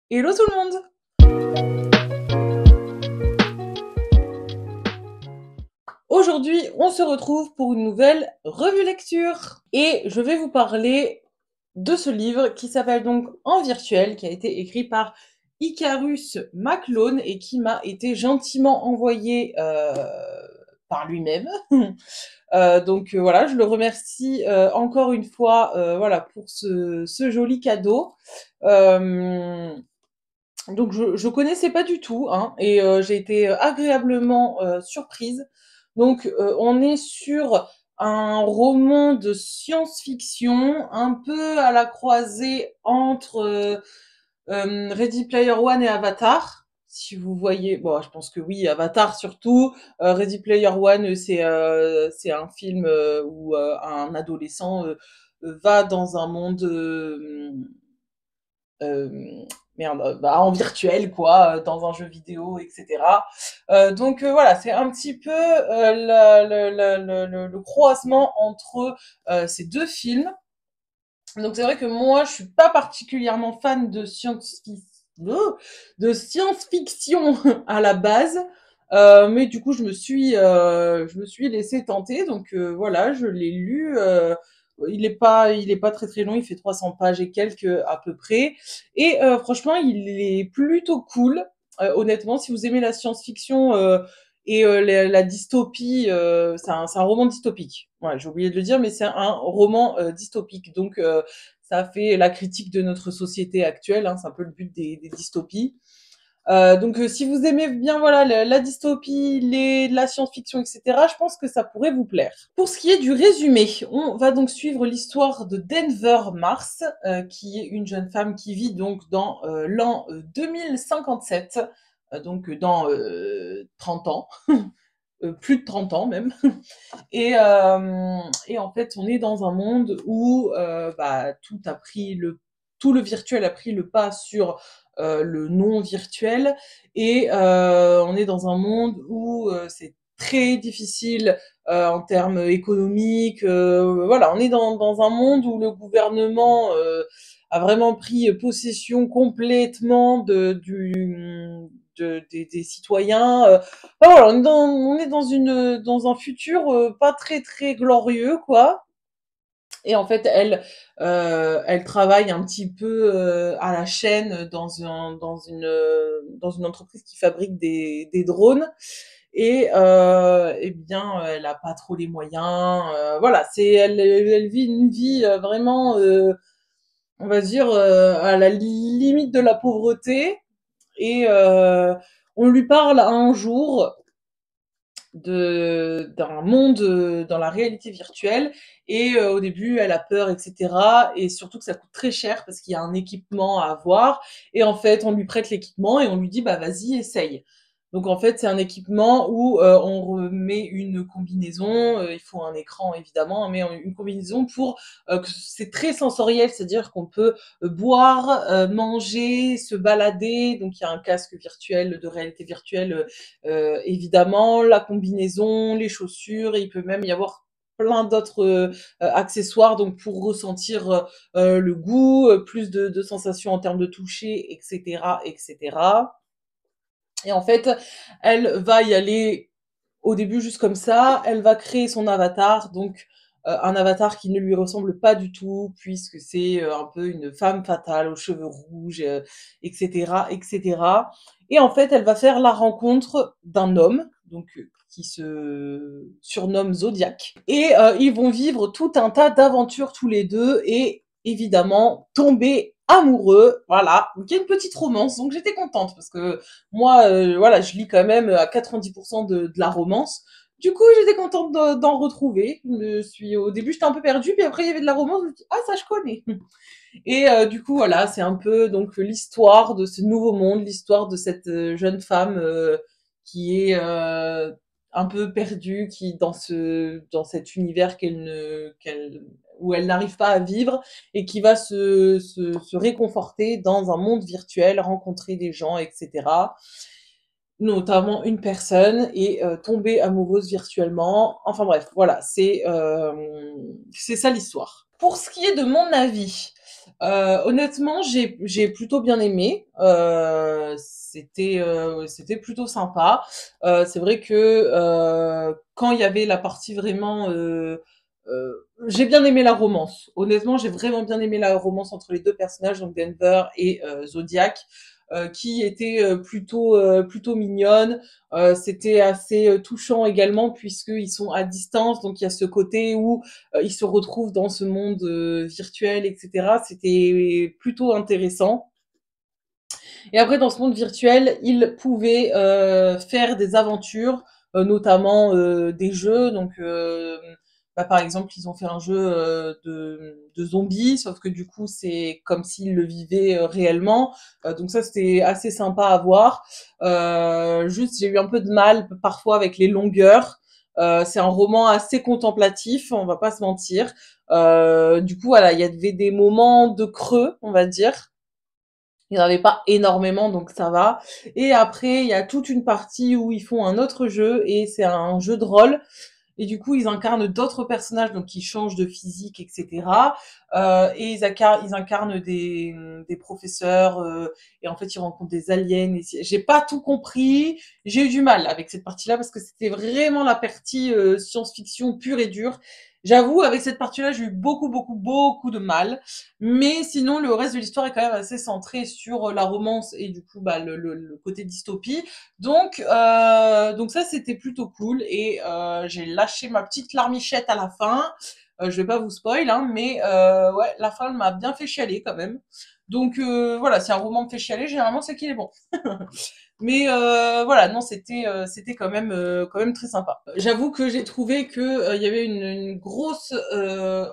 Hello tout le monde! Aujourd'hui, on se retrouve pour une nouvelle revue lecture. Et je vais vous parler de ce livre qui s'appelle donc En virtuel, qui a été écrit par Icarus McLone et qui m'a été gentiment envoyé par lui-même. Donc voilà, je le remercie encore une fois voilà, pour ce joli cadeau. Euh, donc je connaissais pas du tout, hein, et j'ai été agréablement surprise. Donc on est sur un roman de science-fiction, un peu à la croisée entre Ready Player One et Avatar. Si vous voyez, bon, je pense que oui, Avatar surtout. Ready Player One, c'est un film où un adolescent va dans un monde euh, merde, bah, en virtuel, quoi, dans un jeu vidéo, etc. Donc voilà, c'est un petit peu le croisement entre ces deux films. Donc c'est vrai que moi, je suis pas particulièrement fan de science-fiction à la base. Mais du coup, je me suis laissée tenter. Donc voilà, je l'ai lu. Il est pas très très long. Il fait 300 pages et quelques à peu près. Et franchement, il est plutôt cool. Honnêtement, si vous aimez la science-fiction et la dystopie, c'est un roman dystopique. Ouais, j'ai oublié de le dire, mais c'est un roman dystopique. Donc ça fait la critique de notre société actuelle, hein, c'est un peu le but des dystopies. Donc si vous aimez bien voilà la dystopie, la science-fiction, etc., je pense que ça pourrait vous plaire. Pour ce qui est du résumé, on va donc suivre l'histoire de Denver Mars, qui est une jeune femme qui vit donc dans l'an 2057, donc dans 30 ans, plus de 30 ans même. Et en fait, on est dans un monde où bah, tout le virtuel a pris le pas sur le non virtuel, et on est dans un monde où c'est très difficile en termes économiques. Voilà, on est dans un monde où le gouvernement a vraiment pris possession complètement des citoyens. Voilà, on est dans un futur pas très très glorieux, quoi. Et en fait, elle travaille un petit peu à la chaîne dans une entreprise qui fabrique des drones. Et eh bien, elle a pas trop les moyens. Voilà, elle vit une vie vraiment, on va dire, à la limite de la pauvreté. Et on lui parle un jour d'un monde dans la réalité virtuelle, et au début elle a peur, etc., et surtout que ça coûte très cher parce qu'il y a un équipement à avoir. Et en fait on lui prête l'équipement et on lui dit bah vas-y essaye. Donc en fait c'est un équipement où on remet une combinaison, il faut un écran évidemment, mais une combinaison pour que c'est très sensoriel, c'est-à-dire qu'on peut boire, manger, se balader. Donc il y a un casque virtuel de réalité virtuelle, évidemment, la combinaison, les chaussures, et il peut même y avoir plein d'autres accessoires, donc pour ressentir le goût, plus de sensations en termes de toucher, etc., etc. Et en fait, elle va y aller au début juste comme ça. Elle va créer son avatar, donc un avatar qui ne lui ressemble pas du tout, puisque c'est un peu une femme fatale aux cheveux rouges, etc., etc. Et en fait, elle va faire la rencontre d'un homme, donc qui se surnomme Zodiac. Et ils vont vivre tout un tas d'aventures tous les deux, et évidemment tomber amoureux. Voilà, donc il y a une petite romance, donc j'étais contente parce que moi, voilà, je lis quand même à 90% de la romance. Du coup, j'étais contente d'en retrouver. Au début, j'étais un peu perdue, puis après, il y avait de la romance. Je me dis, ah, ça, je connais. Et du coup, voilà, c'est un peu donc l'histoire de ce nouveau monde, l'histoire de cette jeune femme qui est un peu perdue, qui dans cet univers où elle n'arrive pas à vivre, et qui va se réconforter dans un monde virtuel, rencontrer des gens, etc., notamment une personne, et tomber amoureuse virtuellement. Enfin bref, voilà, c'est ça l'histoire. Pour ce qui est de mon avis, Honnêtement, j'ai plutôt bien aimé. C'était plutôt sympa. C'est vrai que, quand il y avait la partie vraiment, j'ai bien aimé la romance. Honnêtement, j'ai vraiment bien aimé la romance entre les 2 personnages, donc Denver et Zodiac, qui était, plutôt mignonne. C'était assez, touchant également puisqu'ils sont à distance, donc il y a ce côté où, ils se retrouvent dans ce monde virtuel, etc. C'était plutôt intéressant. Et après, dans ce monde virtuel, ils pouvaient faire des aventures, notamment des jeux. Donc, bah, par exemple, ils ont fait un jeu de zombies, sauf que du coup, c'est comme s'ils le vivaient réellement. Donc ça, c'était assez sympa à voir. Juste, j'ai eu un peu de mal parfois avec les longueurs. C'est un roman assez contemplatif, on va pas se mentir. Du coup, voilà, il y avait des moments de creux, on va dire. Il n'y en avait pas énormément, donc ça va. Et après, il y a toute une partie où ils font un autre jeu, et c'est un jeu de rôle. Et du coup, ils incarnent d'autres personnages, donc qui changent de physique, etc. Et ils incarnent des professeurs, et en fait, ils rencontrent des aliens. Et j'ai pas tout compris. J'ai eu du mal avec cette partie-là parce que c'était vraiment la partie science-fiction pure et dure. J'avoue, avec cette partie-là, j'ai eu beaucoup de mal. Mais sinon, le reste de l'histoire est quand même assez centré sur la romance et du coup, bah, le côté dystopie. Donc ça, c'était plutôt cool. Et j'ai lâché ma petite larmichette à la fin. Je vais pas vous spoil, hein, mais ouais, la fin m'a bien fait chialer quand même. Donc voilà, si un roman me fait chialer, généralement c'est qu'il est bon. Mais voilà, non, c'était quand même très sympa. J'avoue que j'ai trouvé que il y avait une grosse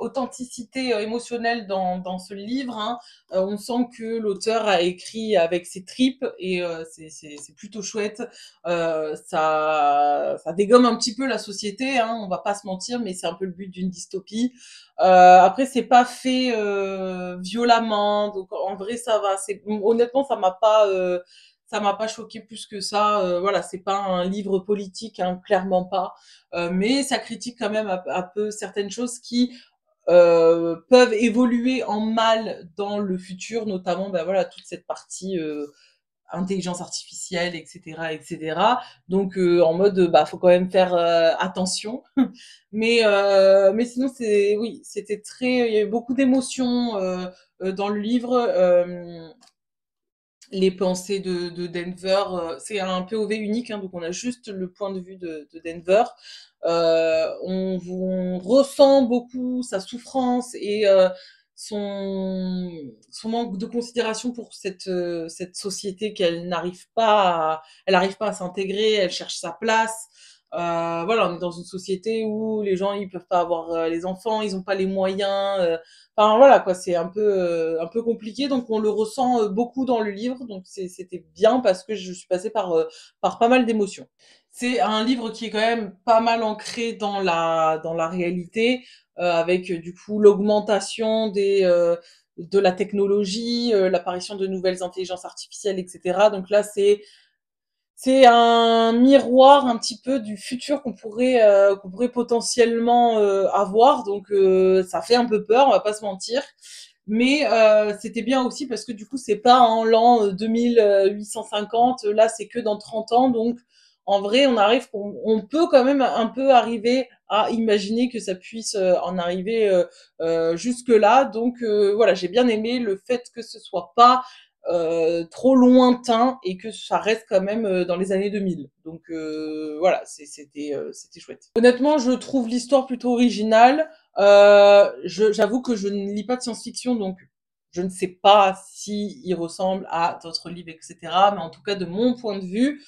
authenticité émotionnelle dans ce livre, hein. On sent que l'auteur a écrit avec ses tripes et c'est plutôt chouette. Ça dégomme un petit peu la société, hein, on va pas se mentir, mais c'est un peu le but d'une dystopie. Après, c'est pas fait violemment, donc en vrai ça va. Honnêtement, ça m'a pas choqué plus que ça. Voilà, c'est pas un livre politique, hein, clairement pas. Mais ça critique quand même un peu certaines choses qui peuvent évoluer en mal dans le futur, notamment, ben voilà, toute cette partie intelligence artificielle, etc., etc. Donc en mode, bah, faut quand même faire attention. Mais sinon, oui, c'était très, il y avait beaucoup d'émotions dans le livre. Les pensées de Denver, c'est un POV unique, hein, donc on a juste le point de vue de Denver. On ressent beaucoup sa souffrance et son, son manque de considération pour cette société qu'elle n'arrive pas elle n'arrive pas à s'intégrer, elle cherche sa place. Voilà, on est dans une société où les gens ils peuvent pas avoir les enfants, ils ont pas les moyens. Enfin voilà quoi, c'est un peu compliqué, donc on le ressent beaucoup dans le livre, donc c'était bien parce que je suis passée par pas mal d'émotions. C'est un livre qui est quand même pas mal ancré dans la réalité, avec du coup l'augmentation de la technologie, l'apparition de nouvelles intelligences artificielles, etc. Donc là, c'est un miroir un petit peu du futur qu'on pourrait potentiellement avoir. Donc ça fait un peu peur, on va pas se mentir. Mais c'était bien aussi parce que du coup, c'est pas en l'an 2850, là c'est que dans 30 ans. Donc en vrai, on peut quand même un peu arriver à imaginer que ça puisse en arriver jusque là. Donc voilà, j'ai bien aimé le fait que ce soit pas trop lointain et que ça reste quand même dans les années 2000. Donc voilà, c'était chouette. Honnêtement, je trouve l'histoire plutôt originale. J'avoue que je ne lis pas de science-fiction, donc je ne sais pas si il ressemble à d'autres livres, etc. Mais en tout cas, de mon point de vue,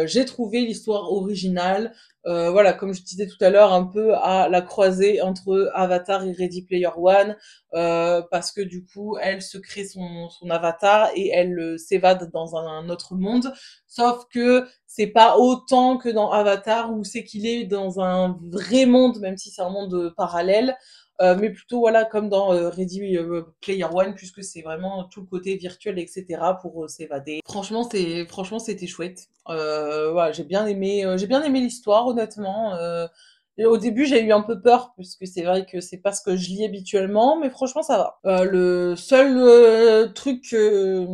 j'ai trouvé l'histoire originale. Voilà, comme je disais tout à l'heure, un peu à la croisée entre Avatar et Ready Player One, parce que du coup, elle se crée son avatar et elle s'évade dans un autre monde. Sauf que c'est pas autant que dans Avatar où c'est qu'il est dans un vrai monde, même si c'est un monde parallèle. Mais plutôt voilà comme dans Ready Player One, puisque c'est vraiment tout le côté virtuel, etc. pour s'évader. Franchement c'était chouette. Voilà, j'ai bien aimé l'histoire honnêtement. Et au début, j'ai eu un peu peur puisque c'est vrai que c'est pas ce que je lis habituellement, mais franchement ça va. Le seul, truc que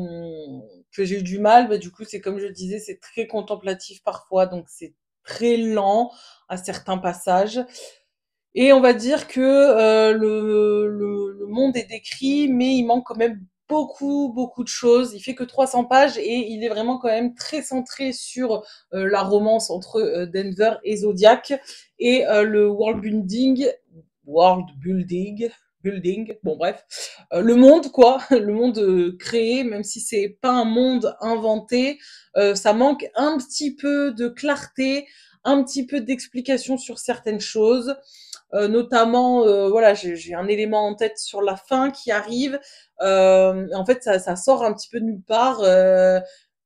j'ai eu du mal, bah, du coup, c'est comme je disais, c'est très contemplatif parfois, donc c'est très lent à certains passages et on va dire que, le monde est décrit, mais il manque quand même beaucoup, beaucoup de choses. Il fait que 300 pages et il est vraiment quand même très centré sur, la romance entre, Denver et Zodiac et le world building, bon bref, le monde quoi, le monde, créé, même si c'est pas un monde inventé, ça manque un petit peu de clarté, un petit peu d'explication sur certaines choses. Notamment, voilà, j'ai un élément en tête sur la fin qui arrive. En fait, ça sort un petit peu de nulle part.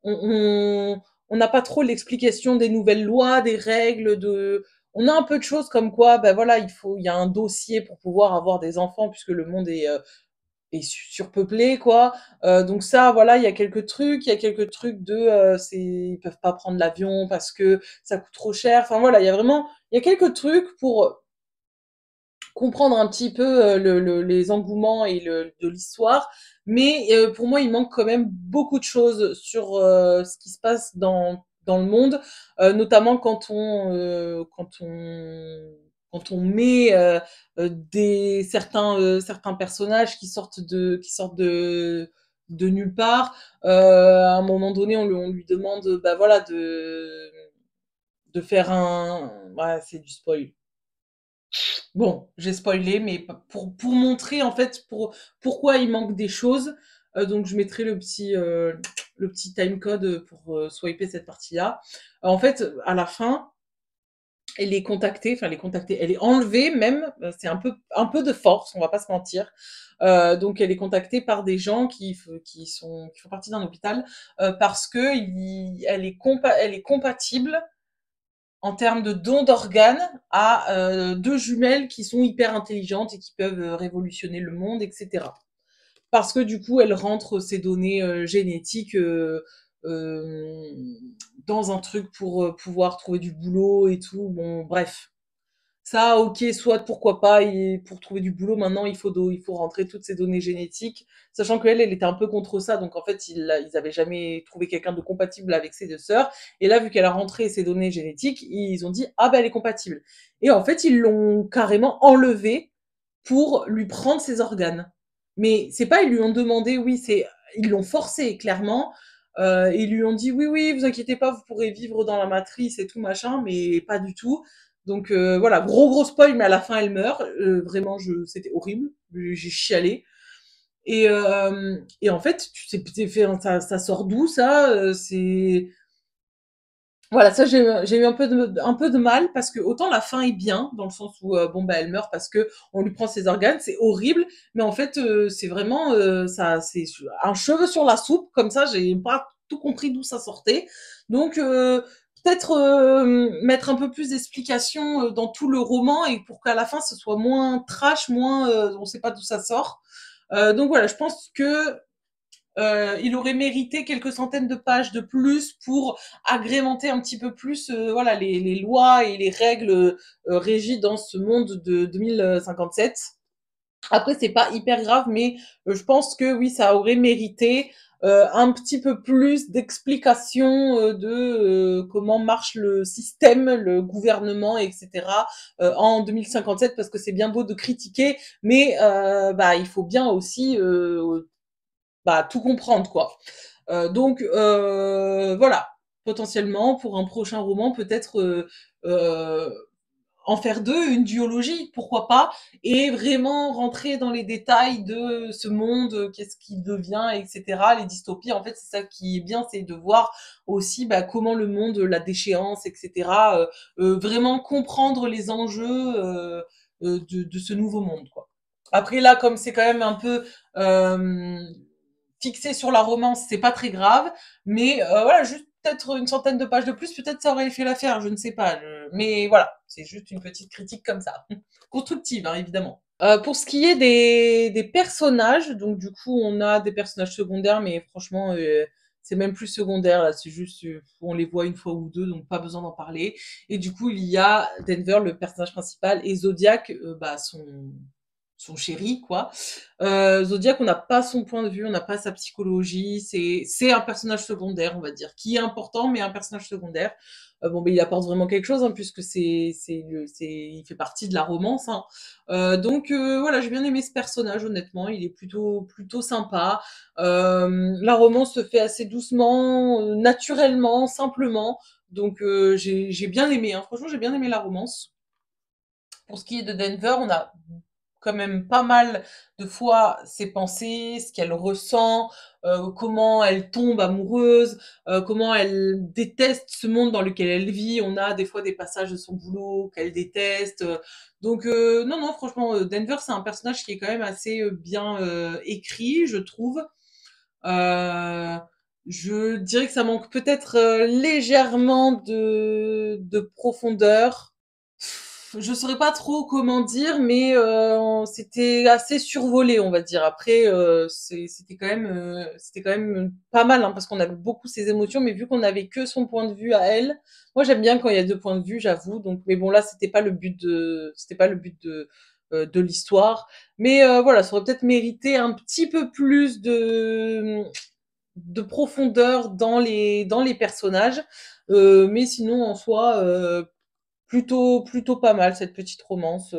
On on on n'a pas trop l'explication des nouvelles lois, des règles, de on a un peu de choses comme quoi, ben voilà, il y a un dossier pour pouvoir avoir des enfants puisque le monde est surpeuplé, quoi. Donc ça, voilà, il y a quelques trucs de, ils peuvent pas prendre l'avion parce que ça coûte trop cher. Enfin voilà, il y a quelques trucs pour comprendre un petit peu les engouements et de l'histoire, mais pour moi, il manque quand même beaucoup de choses sur ce qui se passe dans le monde, notamment quand on met certains personnages qui sortent de nulle part. À un moment donné, on lui demande, bah voilà, de faire un, ouais, c'est du spoil. Bon, j'ai spoilé, mais pour montrer en fait pourquoi il manque des choses. Donc je mettrai le petit timecode pour swiper cette partie-là. En fait, à la fin, elle est enlevée même. C'est un peu de force, on va pas se mentir. Donc elle est contactée par des gens qui font partie d'un hôpital parce que elle est compatible en termes de dons d'organes à deux jumelles qui sont hyper intelligentes et qui peuvent révolutionner le monde, etc. Parce que du coup, elle rentre ces données génétiques euh, dans un truc pour pouvoir trouver du boulot et tout. Bon, bref. Ça, ok, soit pourquoi pas, et pour trouver du boulot, maintenant il faut rentrer toutes ces données génétiques, sachant qu'elle, elle était un peu contre ça, donc en fait ils avaient jamais trouvé quelqu'un de compatible avec ses deux sœurs, et là vu qu'elle a rentré ces données génétiques, ils ont dit ah ben elle est compatible, et en fait ils l'ont carrément enlevée pour lui prendre ses organes, mais c'est pas ils lui ont demandé, oui c'est ils l'ont forcé clairement, et ils lui ont dit oui oui vous inquiétez pas vous pourrez vivre dans la matrice et tout machin, mais pas du tout. Donc voilà, gros spoil, mais à la fin elle meurt. Vraiment, c'était horrible. J'ai chialé. Et en fait, tu sais, ça sort d'où ça? C'est voilà, ça j'ai eu un peu de mal parce que autant la fin est bien dans le sens où bon bah elle meurt parce que on lui prend ses organes, c'est horrible, mais en fait c'est vraiment ça, c'est un cheveu sur la soupe comme ça. J'ai pas tout compris d'où ça sortait, donc peut-être mettre un peu plus d'explications dans tout le roman et pour qu'à la fin ce soit moins trash, moins on sait pas d'où ça sort. Donc voilà, je pense que il aurait mérité quelques centaines de pages de plus pour agrémenter un petit peu plus voilà, les lois et les règles régies dans ce monde de 2057. Après, c'est pas hyper grave, mais je pense que oui, ça aurait mérité un petit peu plus d'explication de comment marche le système, le gouvernement, etc. En 2057, parce que c'est bien beau de critiquer, mais bah il faut bien aussi bah, tout comprendre, quoi. Donc, voilà, potentiellement, pour un prochain roman, peut-être en faire deux, une duologie, pourquoi pas, et vraiment rentrer dans les détails de ce monde, qu'est-ce qu'il devient, etc. Les dystopies, en fait, c'est ça qui est bien, c'est de voir aussi bah, comment le monde, la déchéance, etc. Vraiment comprendre les enjeux de ce nouveau monde, quoi. Après là, comme c'est quand même un peu fixé sur la romance, c'est pas très grave, mais voilà, juste peut-être une centaine de pages de plus, peut-être ça aurait fait l'affaire, je ne sais pas. Mais voilà, c'est juste une petite critique comme ça. Constructive, hein, évidemment. Pour ce qui est des personnages, donc du coup, on a des personnages secondaires, mais franchement, c'est même plus secondaire là, c'est juste, on les voit une fois ou deux, donc pas besoin d'en parler. Et du coup, il y a Denver, le personnage principal, et Zodiac, bah, son chéri, quoi. Zodiac, on n'a pas son point de vue, on n'a pas sa psychologie, c'est un personnage secondaire, on va dire, qui est important, mais un personnage secondaire. Bon, ben il apporte vraiment quelque chose, hein, puisque il fait partie de la romance, hein. Donc voilà, j'ai bien aimé ce personnage, honnêtement, il est plutôt sympa. La romance se fait assez doucement, naturellement, simplement. Donc j'ai bien aimé, hein. Franchement, j'ai bien aimé la romance. Pour ce qui est de Denver, on a quand même pas mal de fois ses pensées, ce qu'elle ressent, comment elle tombe amoureuse, comment elle déteste ce monde dans lequel elle vit. On a des fois des passages de son boulot qu'elle déteste. Donc non, non, franchement, Denver, c'est un personnage qui est quand même assez bien écrit, je trouve. Euh, je dirais que ça manque peut-être légèrement de profondeur. Je saurais pas trop comment dire, mais c'était assez survolé, on va dire. Après, c'était quand même pas mal, hein, parce qu'on avait beaucoup ses émotions, mais vu qu'on avait que son point de vue à elle, moi j'aime bien quand il y a deux points de vue, j'avoue. Donc, mais bon là, c'était pas le but de l'histoire. Mais voilà, ça aurait peut-être mérité un petit peu plus de profondeur dans les personnages. Mais sinon, en soi, plutôt pas mal cette petite romance,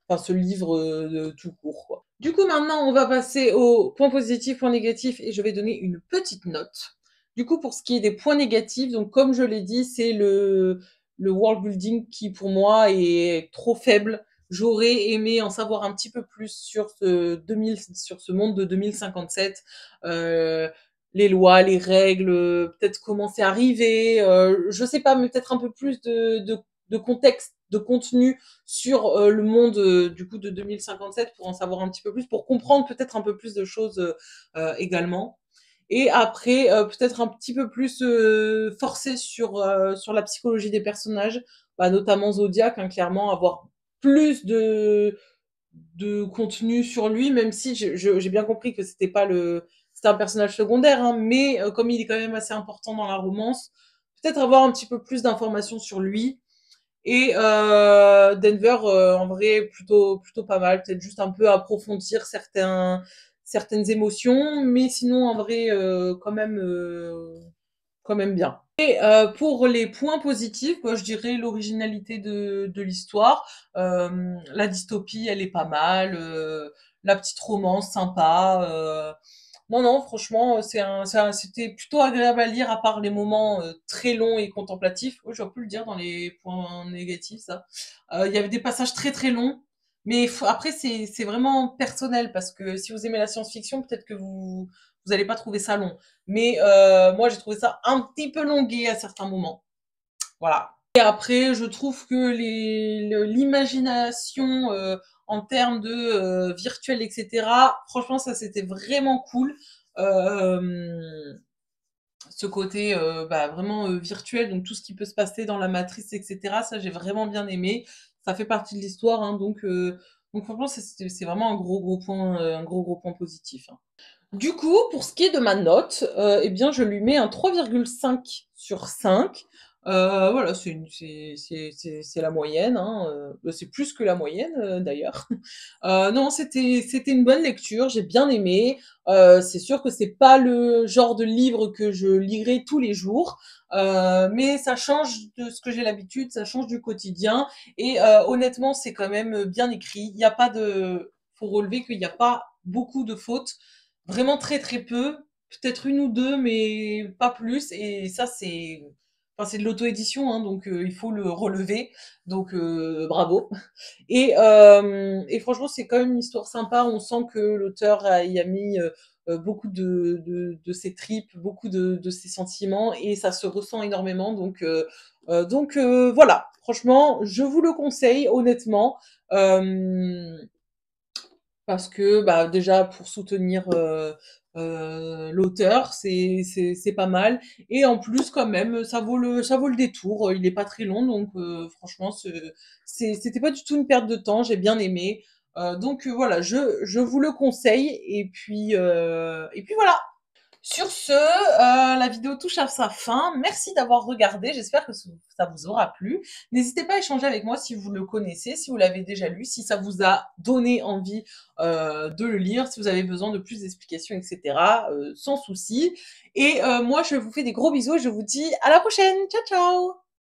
enfin ce livre tout court, quoi. Du coup, maintenant, on va passer aux points positifs, points négatifs, et je vais donner une petite note. Du coup, pour ce qui est des points négatifs, donc comme je l'ai dit, c'est le world building qui, pour moi, est trop faible. J'aurais aimé en savoir un petit peu plus sur ce monde de 2057. Euh, les lois, les règles, peut-être comment c'est arrivé, je sais pas, mais peut-être un peu plus de contexte, de contenu sur le monde du coup de 2057 pour en savoir un petit peu plus, pour comprendre peut-être un peu plus de choses également. Et après, peut-être un petit peu plus forcé sur la psychologie des personnages, bah, notamment Zodiac, hein, clairement, avoir plus de contenu sur lui, même si j'ai bien compris que c'était un personnage secondaire, hein, mais comme il est quand même assez important dans la romance, peut-être avoir un petit peu plus d'informations sur lui. Et Denver, en vrai, plutôt pas mal. Peut-être juste un peu approfondir certaines émotions, mais sinon, en vrai, quand même bien. Et pour les points positifs, moi, je dirais l'originalité de l'histoire. La dystopie, elle est pas mal. La petite romance, sympa. Non, non, franchement, c'était plutôt agréable à lire, à part les moments très longs et contemplatifs. Oui, j'aurais pu le dire dans les points négatifs, ça. Il y avait des passages très très longs, mais après, c'est vraiment personnel, parce que si vous aimez la science-fiction, peut-être que vous allez pas trouver ça long. Mais moi, j'ai trouvé ça un petit peu longué à certains moments. Voilà. Et après, je trouve que l'imagination en termes de virtuel, etc., franchement, ça, c'était vraiment cool. Euh, Ce côté bah, vraiment virtuel, donc tout ce qui peut se passer dans la matrice, etc., ça, j'ai vraiment bien aimé. Ça fait partie de l'histoire, hein, donc franchement, c'est vraiment un gros point positif, hein. Du coup, pour ce qui est de ma note, eh bien, je lui mets un 3,5 sur 5. Voilà, c'est la moyenne, hein, bah, c'est plus que la moyenne, d'ailleurs. Non, c'était une bonne lecture, j'ai bien aimé. C'est sûr que c'est pas le genre de livre que je lirai tous les jours, mais ça change de ce que j'ai l'habitude, ça change du quotidien, et honnêtement, c'est quand même bien écrit. Il y a pas de Faut relever qu'il n'y a pas beaucoup de fautes. Vraiment très très peu, peut-être une ou deux, mais pas plus. Et ça, c'est de l'auto-édition, hein, donc il faut le relever. Donc bravo. Et franchement, c'est quand même une histoire sympa. On sent que l'auteur y a mis beaucoup de ses tripes, beaucoup de ses sentiments, et ça se ressent énormément. Donc voilà. Franchement, je vous le conseille honnêtement. Euh, Parce que bah, déjà pour soutenir l'auteur, c'est pas mal. Et en plus, quand même, ça vaut le détour. Il est pas très long, donc franchement, c'était pas du tout une perte de temps. J'ai bien aimé. Donc voilà, je vous le conseille. Et puis voilà. Sur ce, la vidéo touche à sa fin. Merci d'avoir regardé, j'espère que ça vous aura plu. N'hésitez pas à échanger avec moi si vous le connaissez, si vous l'avez déjà lu, si ça vous a donné envie, de le lire, si vous avez besoin de plus d'explications et cetera, sans souci et moi je vous fais des gros bisous et je vous dis à la prochaine. Ciao, ciao!